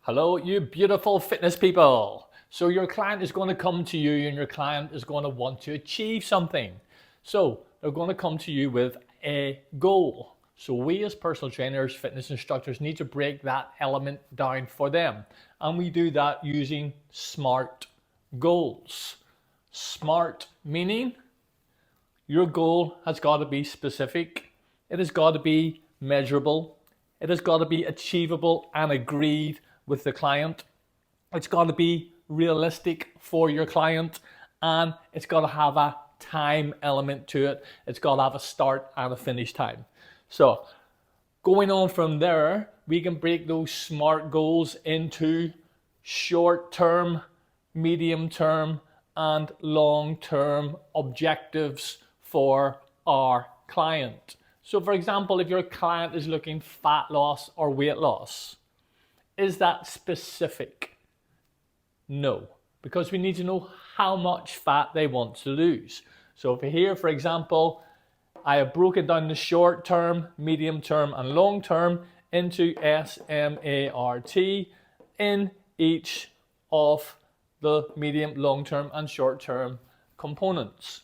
Hello, you beautiful fitness people. So your client is going to come to you and your client is going to want to achieve something. So they're going to come to you with a goal. So we as personal trainers, fitness instructors need to break that element down for them. And we do that using SMART goals. SMART meaning your goal has got to be specific. It has got to be measurable. It has got to be achievable and agreed with the client. It's got to be realistic for your client, and it's got to have a time element to it. It's got to have a start and a finish time. So going on from there, we can break those SMART goals into short-term, medium-term, and long-term objectives for our client. So for example, if your client is looking fat loss or weight loss, is that specific? No, because we need to know how much fat they want to lose. So for here, for example, I have broken down the short term, medium term, and long term into SMART in each of the medium, long term, and short term components.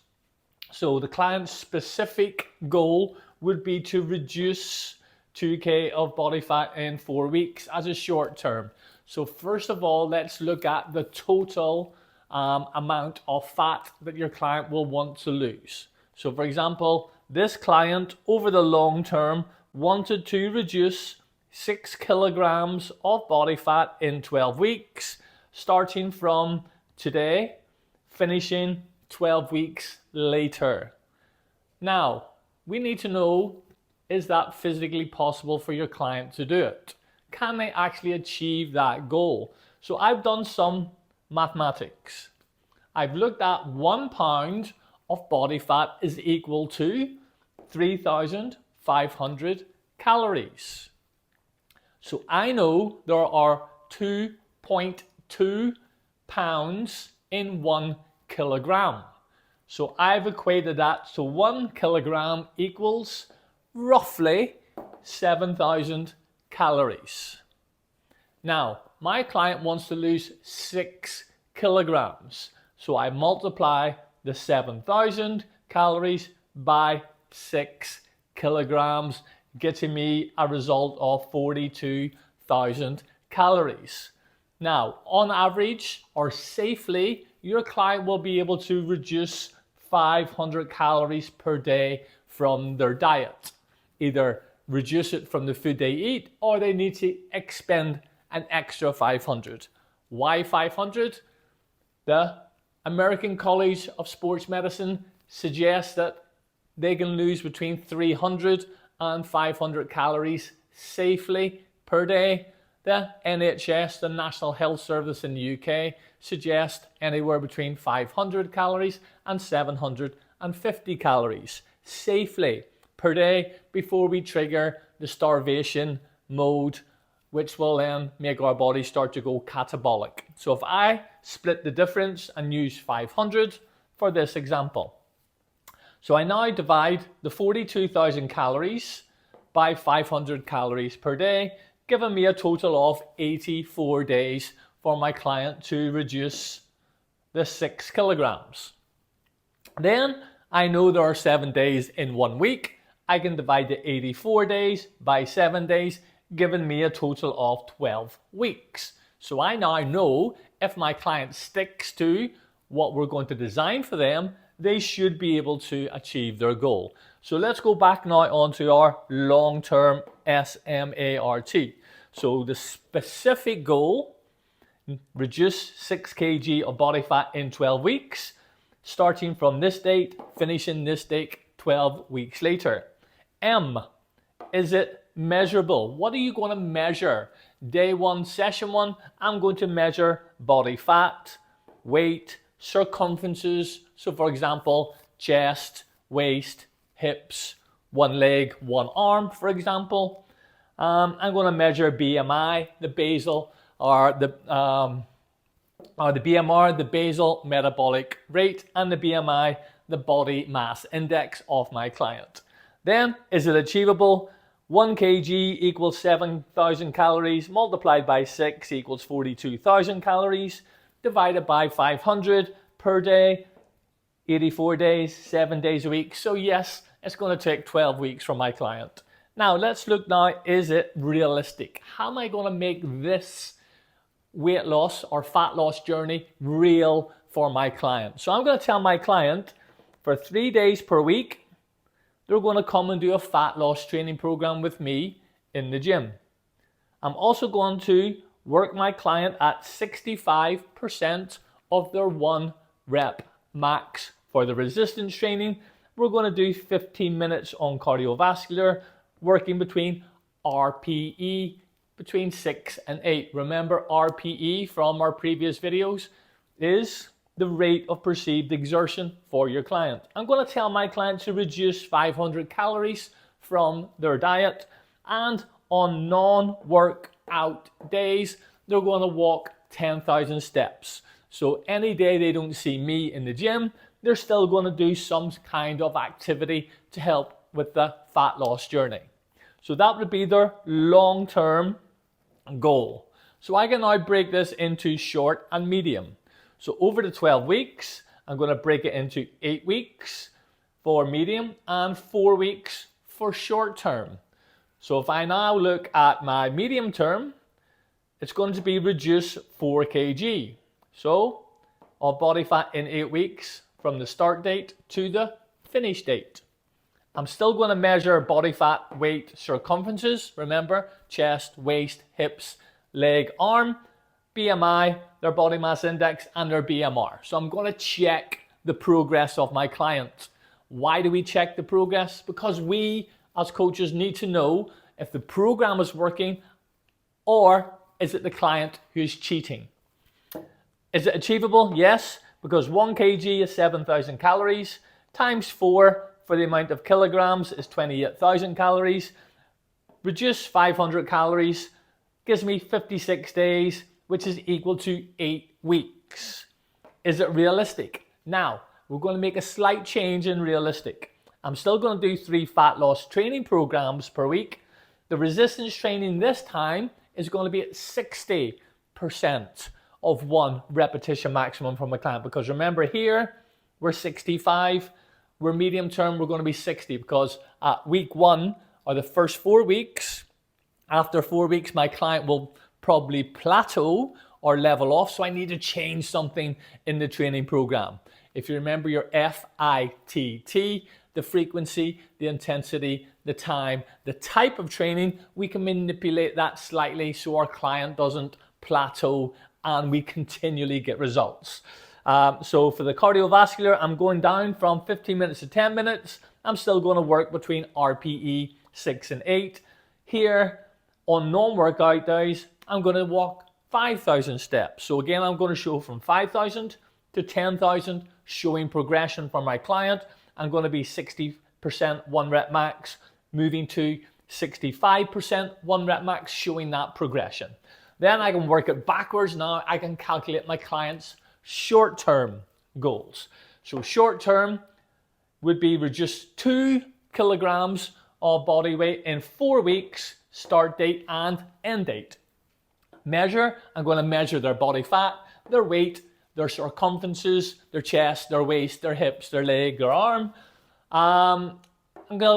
So the client's specific goal would be to reduce 2K of body fat in 4 weeks as a short term. So first of all, let's look at the total amount of fat that your client will want to lose. So for example, this client over the long term wanted to reduce 6 kilograms of body fat in 12 weeks, starting from today, finishing 12 weeks later. Now, we need to know, is that physically possible for your client to do it? Can they actually achieve that goal? So I've done some mathematics. I've looked at 1 pound of body fat is equal to 3,500 calories. So I know there are 2.2 pounds in 1 kilogram. So I've equated that, so 1 kilogram equals roughly 7,000 calories. Now, my client wants to lose 6 kilograms. So I multiply the 7,000 calories by 6 kilograms, getting me a result of 42,000 calories. Now, on average or safely, your client will be able to reduce 500 calories per day from their diet. Either reduce it from the food they eat, or they need to expend an extra 500. Why 500? The American College of Sports Medicine suggests that they can lose between 300 and 500 calories safely per day. The NHS, the National Health Service in the UK, suggests anywhere between 500 calories and 750 calories safely per day before we trigger the starvation mode, which will then make our body start to go catabolic. So if I split the difference and use 500 for this example. So I now divide the 42,000 calories by 500 calories per day, giving me a total of 84 days for my client to reduce the 6 kilograms. Then I know there are 7 days in 1 week. I can divide the 84 days by 7 days, giving me a total of 12 weeks. So I now know if my client sticks to what we're going to design for them, they should be able to achieve their goal. So let's go back now onto our long-term SMART. So the specific goal, reduce 6 kg of body fat in 12 weeks, starting from this date, finishing this date 12 weeks later. M, is it measurable? What are you going to measure? Day 1, session 1, I'm going to measure body fat, weight, circumferences. So for example, chest, waist, hips, 1 leg, 1 arm, for example. I'm going to measure BMI, the basal, or the BMR, the basal metabolic rate, and the BMI, the body mass index of my client. Then, is it achievable? 1 kg equals 7,000 calories, multiplied by 6 equals 42,000 calories, divided by 500 per day, 84 days, 7 days a week. So yes, it's going to take 12 weeks from my client. Now let's look now, is it realistic? How am I going to make this weight loss or fat loss journey real for my client? So I'm going to tell my client for 3 days per week, they're going to come and do a fat loss training program with me in the gym. I'm also going to work my client at 65% of their 1 rep max. For the resistance training, we're going to do 15 minutes on cardiovascular, working between RPE between 6 and 8. Remember, RPE from our previous videos is the rate of perceived exertion for your client. I'm going to tell my client to reduce 500 calories from their diet, and on non-workout days, they're going to walk 10,000 steps. So any day they don't see me in the gym, they're still going to do some kind of activity to help with the fat loss journey. So that would be their long-term goal. So I can now break this into short and medium. So over the 12 weeks, I'm going to break it into 8 weeks for medium and 4 weeks for short term. So if I now look at my medium term, it's going to be reduce 4 kg. So of body fat in 8 weeks from the start date to the finish date. I'm still going to measure body fat, weight, circumferences. Remember, chest, waist, hips, leg, arm, BMI, their body mass index, and their BMR. So I'm going to check the progress of my client. Why do we check the progress? Because we as coaches need to know if the program is working, or is it the client who's cheating. Is it achievable? Yes, because 1 kg is 7,000 calories, times 4 for the amount of kilograms is 28,000 calories. Reduce 500 calories gives me 56 days, which is equal to 8 weeks. Is it realistic? Now, we're going to make a slight change in realistic. I'm still going to do 3 fat loss training programs per week. The resistance training this time is going to be at 60% of 1 repetition maximum from a client. Because remember here, we're 65. We're medium term, we're going to be 60, because at week 1 or the first 4 weeks, after 4 weeks, my client will probably plateau or level off. So I need to change something in the training program. If you remember your FITT, the frequency, the intensity, the time, the type of training, we can manipulate that slightly so our client doesn't plateau and we continually get results. So for the cardiovascular, I'm going down from 15 minutes to 10 minutes. I'm still going to work between RPE 6 and 8. Here on non-workout days, I'm going to walk 5,000 steps. So again, I'm going to show from 5,000 to 10,000, showing progression for my client. I'm going to be 60% 1 rep max, moving to 65% 1 rep max, showing that progression. Then I can work it backwards. Now I can calculate my client's short-term goals. So short-term would be reduce 2 kilograms of body weight in 4 weeks, start date and end date. Measure, I'm going to measure their body fat, their weight, their circumferences, their chest, their waist, their hips, their leg, their arm. I'm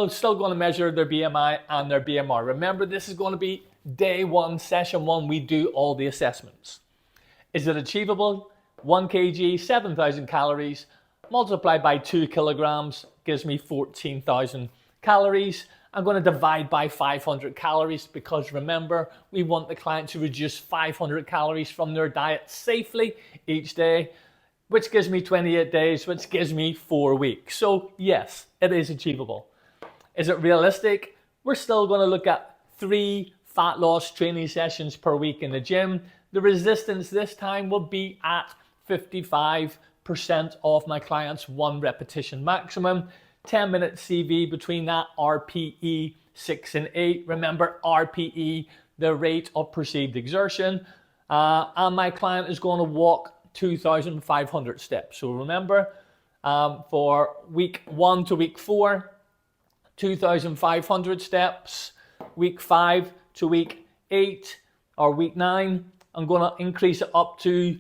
still going to measure their BMI and their BMR. Remember, this is going to be day 1, session 1. We do all the assessments. Is it achievable? 1 kg, 7,000 calories, multiplied by 2 kilograms gives me 14,000 calories. I'm going to divide by 500 calories because remember, we want the client to reduce 500 calories from their diet safely each day, which gives me 28 days, which gives me 4 weeks. So yes, it is achievable. Is it realistic? We're still going to look at 3 fat loss training sessions per week in the gym. The resistance this time will be at 55% of my client's 1 repetition maximum. 10-minute CV between that, RPE 6 and 8. Remember, RPE, the rate of perceived exertion. And my client is going to walk 2,500 steps. So remember, for week 1 to week 4, 2,500 steps. week 5 to week 8 or week 9, I'm going to increase it up to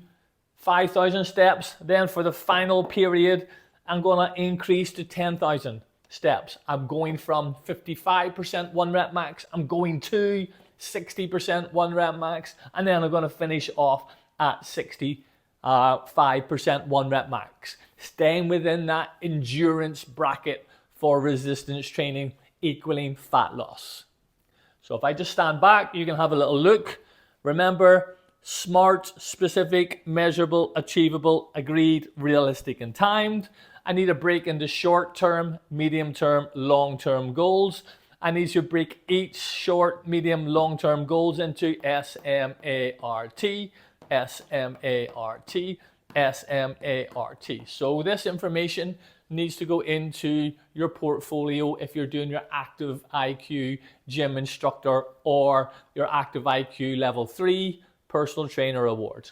5,000 steps. Then for the final period, I'm going to increase to 10,000 steps. I'm going from 55% 1 rep max, I'm going to 60% 1 rep max, and then I'm going to finish off at 65% 1 rep max. Staying within that endurance bracket for resistance training equaling fat loss. So if I just stand back, you can have a little look. Remember, SMART, specific, measurable, achievable, agreed, realistic, and timed. I need to break into short-term, medium-term, long-term goals. I need to break each short, medium, long-term goals into SMART, SMART, SMART. So this information needs to go into your portfolio if you're doing your active IQ gym instructor or your active IQ level 3 personal trainer award.